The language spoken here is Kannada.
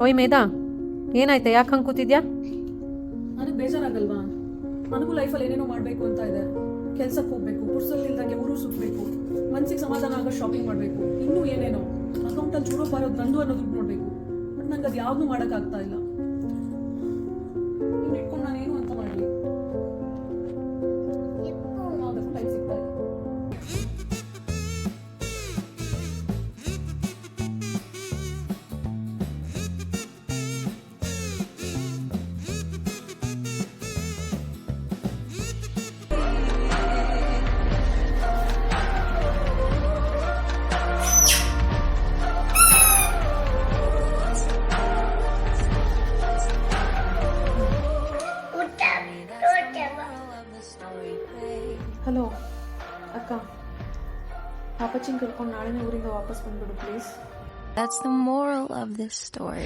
ಓಯ್ ಮೇಧಾ, ಏನಾಯ್ತಾ? ಯಾಕೆ ಹಂಗೆ ಕೂತಿದ್ಯಾ? ನನಗೆ ಬೇಜಾರಾಗಲ್ವಾ? ನನಗೂ ಲೈಫಲ್ಲಿ ಏನೇನೋ ಮಾಡಬೇಕು ಅಂತ ಇದೆ. ಕೆಲ್ಸಕ್ಕೆ ಹೋಗ್ಬೇಕು, ಪುರ್ಸೊತ್ತಿಲ್ದಂಗೆ ಊರು ಸುತ್ತಬೇಕು, ಮನ್ಸಿಗೆ ಸಮಾಧಾನ ಆಗೋ ಶಾಪಿಂಗ್ ಮಾಡಬೇಕು, ಇನ್ನೂ ಏನೇನೋ. ಅಕೌಂಟಲ್ಲಿ ಜೂರೋ ಬರೋದು ನಂದು ಅನ್ನೋದು ನೋಡಬೇಕು. ಬಟ್ ನಂಗೆ ಅದು ಯಾವ್ದು ಮಾಡೋಕ್ಕಾಗ್ತಾ ಇಲ್ಲ. ಇವ್ನು ಇಟ್ಕೊಂಡು ನಾನು ಏನು ಅಂತ ಮಾಡಲಿ? ಯಾವುದಕ್ಕೂ ಟೈಮ್ ಸಿಗ್ತಾ ಇಲ್ಲ. ಹಲೋ ಅಕ್ಕ, ಪಾಪಚ್ಚಿನ ಕರ್ಕೊಂಡು ನಾಳೆನೇ ಊರಿಂದ ವಾಪಸ್ ಬಂದ್ಬಿಡು please. That's the moral of this story.